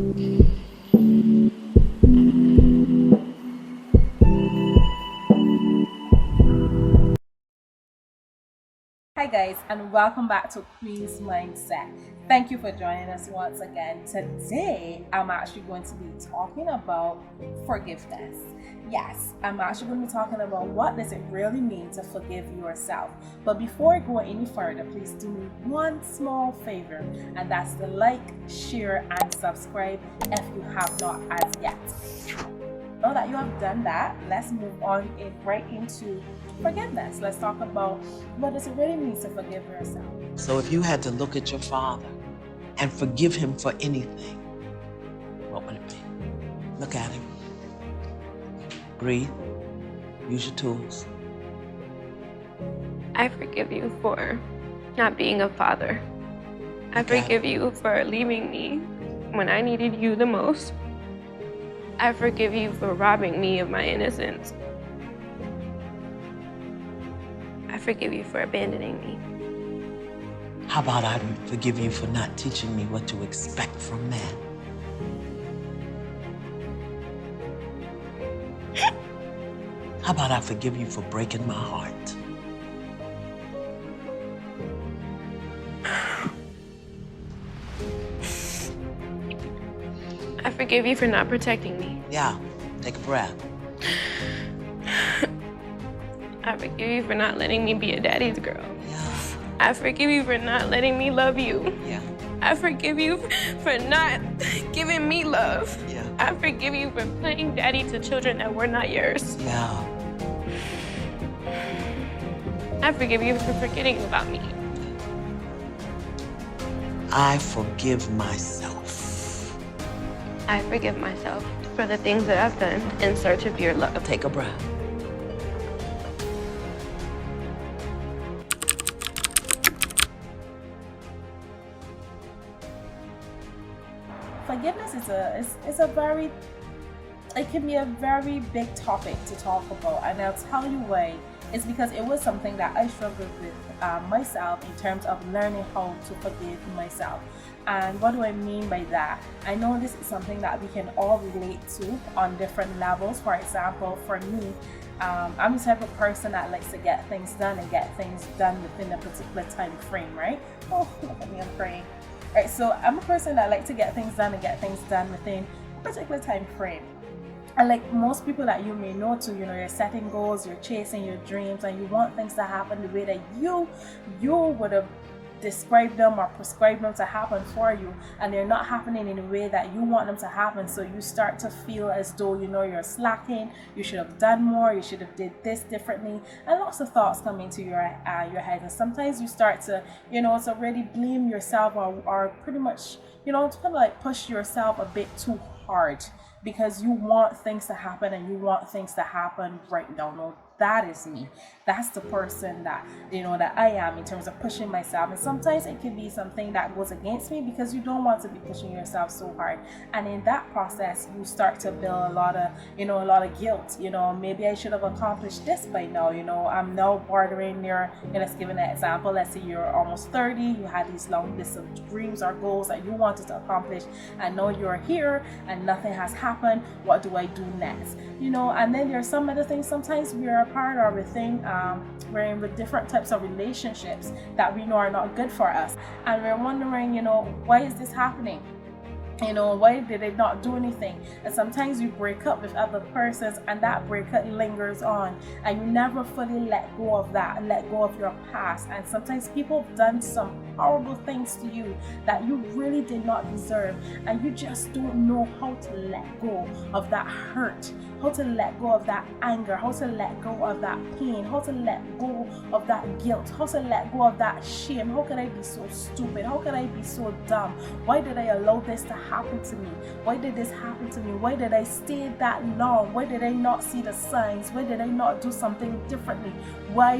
Hi guys, and welcome back to Queen's Mindset. Thank you for joining us once again. Today, I'm actually going to be talking about forgiveness. Yes, I'm actually going to be talking about what does it really mean to forgive yourself. But before I go any further, please do me one small favor, and that's to like, share, and subscribe if you have not as yet. Now that you have done that, let's move on right into forgiveness. Let's talk about what does it really mean to forgive yourself. So if you had to look at your father and forgive him for anything, what would it be? Look at him. Breathe. Use your tools. I forgive you for not being a father. I forgive you for leaving me when I needed you the most. I forgive you for robbing me of my innocence. I forgive you for abandoning me. How about I forgive you for not teaching me what to expect from man? How about I forgive you for breaking my heart? I forgive you for not protecting me. Yeah, take a breath. I forgive you for not letting me be a daddy's girl. Yeah. I forgive you for not letting me love you. Yeah. I forgive you for not giving me love. Yeah. I forgive you for playing daddy to children that were not yours. Yeah. I forgive you for forgetting about me. I forgive myself. I forgive myself for the things that I've done in search of your love. Take a breath. Forgiveness is a very, it can be a very big topic to talk about, and I'll tell you why. It's because it was something that I struggled with myself in terms of learning how to forgive myself. And what do I mean by that? I know this is something that we can all relate to on different levels. For example, for me, I'm the type of person that likes to get things done and get things done within a particular time frame, right? Oh, look at me, I'm praying. Right, so I'm a person that likes to get things done and get things done within a particular time frame. And like most people that you may know too, you're setting goals, you're chasing your dreams, and you want things to happen the way that you would have described them or prescribed them to happen for you, and they're not happening in the way that you want them to happen. So you start to feel as though you're slacking, you should have done more, you should have did this differently, and lots of thoughts come into your head. And sometimes you start to to really blame yourself or pretty much to kind of like push yourself a bit too hard, because you want things to happen and you want things to happen right now. No, that is me. That's the person that that I am in terms of pushing myself. And sometimes it can be something that goes against me because you don't want to be pushing yourself so hard. And in that process, you start to build a lot of guilt. Maybe I should have accomplished this by now. I'm now bordering near. Let's give an example. Let's say you're almost 30. You had these long lists of dreams or goals that you wanted to accomplish, and now you're here and nothing has happened. What do I do next? And then there's some other things. Sometimes we are a part of a thing. We're in with different types of relationships that we know are not good for us, and we're wondering, why is this happening? Why did they not do anything? And sometimes you break up with other persons, and that breakup lingers on, and you never fully let go of that, let go of your past. And sometimes people have done some horrible things to you that you really did not deserve, and you just don't know how to let go of that hurt, how to let go of that anger, how to let go of that pain, how to let go of that guilt, how to let go of that shame. How could I be so stupid? How could I be so dumb? Why did I allow this to happen to me? Why did this happen to me? Why did I stay that long? Why did I not see the signs? Why did I not do something differently? Why?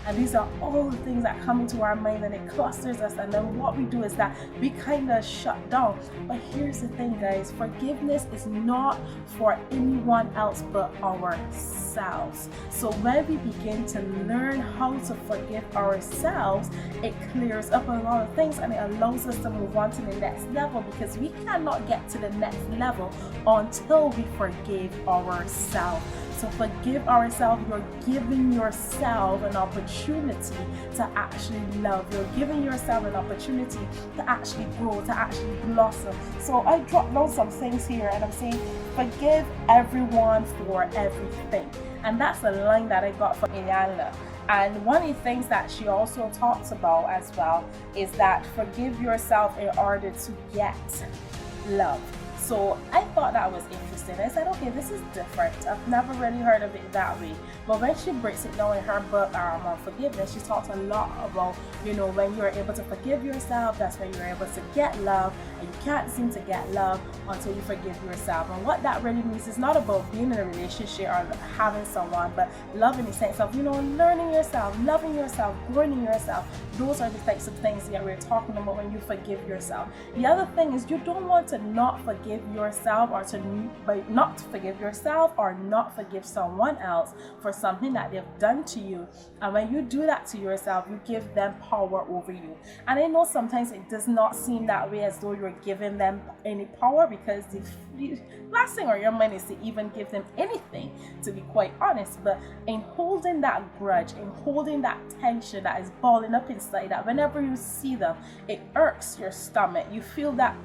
And these are all the things that come into our mind, and it clusters us, and then what we do is that we kind of shut down. But here's the thing, guys, forgiveness is not for anyone else but ourselves. So when we begin to learn how to forgive ourselves, it clears up a lot of things, and it allows us to move on to the next level, because we cannot get to the next level until we forgive ourselves. So forgive ourselves. You're giving yourself an opportunity to actually love. You're giving yourself an opportunity to actually grow, to actually blossom. So I dropped down some things here, and I'm saying forgive everyone for everything. And that's a line that I got from Iyanla. And one of the things that she also talks about as well is that forgive yourself in order to get love. So I thought that was interesting. I said, okay, this is different. I've never really heard of it that way. But when she breaks it down in her book on forgiveness, she talks a lot about, when you're able to forgive yourself, that's when you're able to get love. And you can't seem to get love until you forgive yourself. And what that really means is not about being in a relationship or having someone, but love in the sense of, learning yourself, loving yourself, growing in yourself. Those are the types of things that we're talking about when you forgive yourself. The other thing is you don't want to not forgive yourself or not forgive yourself or not forgive someone else for something that they've done to you. And when you do that to yourself, you give them power over you. And I know sometimes it does not seem that way, as though you're giving them any power, because the last thing on your mind is to even give them anything, to be quite honest. But in holding that grudge, in holding that tension that is balling up inside, that whenever you see them, it irks your stomach. You feel that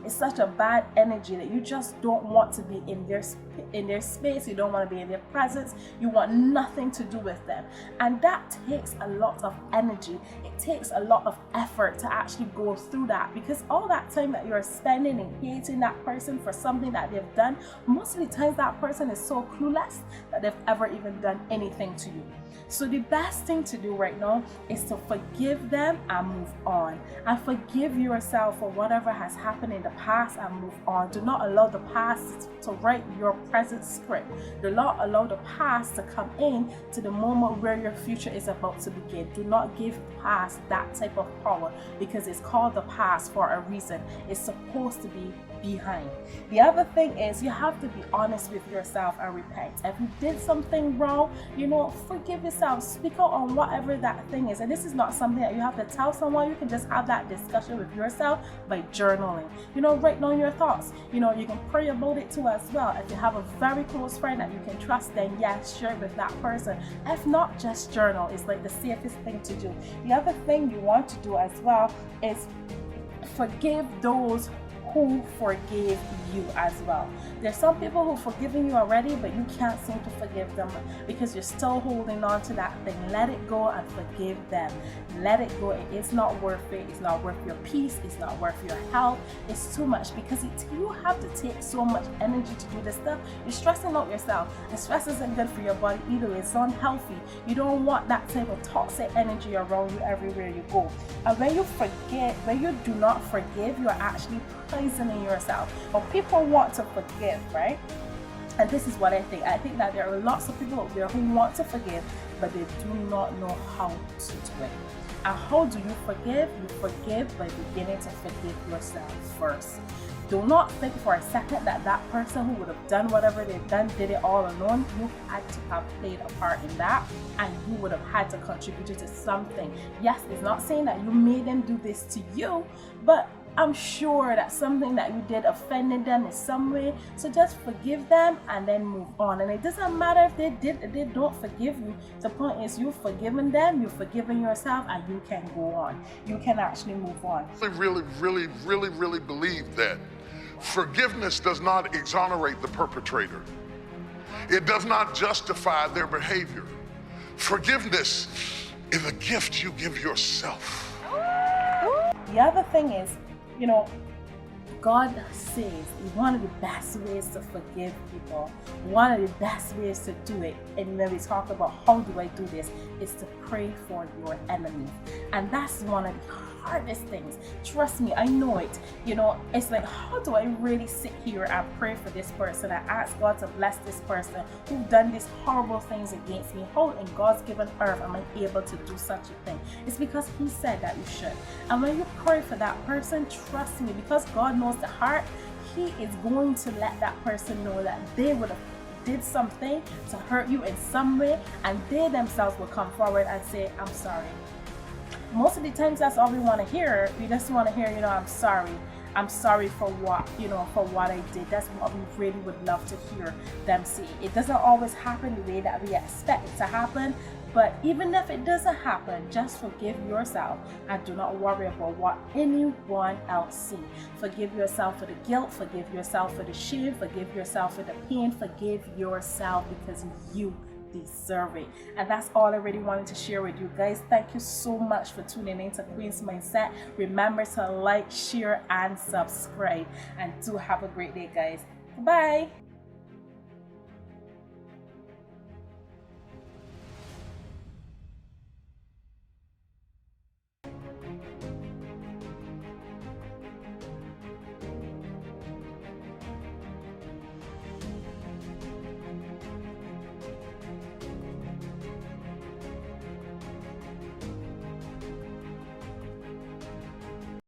it's such a bad energy that you just don't want to be in their space. You don't want to be in their presence. You want nothing to do with them. And that takes a lot of energy. It takes a lot of effort to actually go through that, because all that time that you're spending in hating that person for something that they've done, most of the times that person is so clueless that they've ever even done anything to you. So the best thing to do right now is to forgive them and move on. And forgive yourself for whatever has happened in the past and move on. Do not allow the past to write your present script. Do not allow the past to come in to the moment where your future is about to begin. Do not give the past that type of power, because it's called the past for a reason. It's supposed to be behind. The other thing is you have to be honest with yourself and repent. If you did something wrong, forgive yourself. Speak out on whatever that thing is. And this is not something that you have to tell someone. You can just have that discussion with yourself by journaling. Write down your thoughts. You can pray about it too as well. If you have a very close friend that you can trust, then yes, share with that person. If not, just journal. It's like the safest thing to do. The other thing you want to do as well is forgive those who forgave you as well. There's some people who've forgiven you already, but you can't seem to forgive them because you're still holding on to that thing. Let it go and forgive them. Let it go. It's not worth it. It's not worth your peace. It's not worth your health. It's too much, because you have to take so much energy to do this stuff. You're stressing out yourself, and stress isn't good for your body either. It's unhealthy. You don't want that type of toxic energy around you everywhere you go. And when you do not forgive, you're actually poisoning yourself. But people want to forgive, right? And this is what I think. I think that there are lots of people out there who want to forgive, but they do not know how to do it. And how do you forgive? You forgive by beginning to forgive yourself first. Do not think for a second that that person who would have done whatever they've done did it all alone. You had to have played a part in that, and you would have had to contribute to something. Yes, it's not saying that you made them do this to you, but I'm sure that something that you did offended them in some way. So just forgive them and then move on. And it doesn't matter if they don't forgive you. The point is you've forgiven them, you've forgiven yourself, and you can go on. You can actually move on. I really believe that forgiveness does not exonerate the perpetrator. It does not justify their behavior. Forgiveness is a gift you give yourself. The other thing is, God says one of the best ways to forgive people, one of the best ways to do it, and when we talk about how do I do this, is to pray for your enemies. And that's one of the hardest things. Trust me, I know it. It's like, how do I really sit here and pray for this person and ask God to bless this person who's done these horrible things against me? How in God's given earth am I able to do such a thing? It's because He said that you should. And when you pray for that person, trust me, because God knows the heart, He is going to let that person know that they would have did something to hurt you in some way, and they themselves will come forward and say, I'm sorry. Most of the times that's all we want to hear. We just want to hear, I'm sorry. I'm sorry for what, for what I did. That's what we really would love to hear them say. It doesn't always happen the way that we expect it to happen, but even if it doesn't happen, just forgive yourself and do not worry about what anyone else sees. Forgive yourself for the guilt, forgive yourself for the shame, forgive yourself for the pain, forgive yourself because you deserve it. And that's all I really wanted to share with you guys. Thank you so much for tuning in to Queen's Mindset. Remember to like, share, and subscribe. And do have a great day, guys. Bye.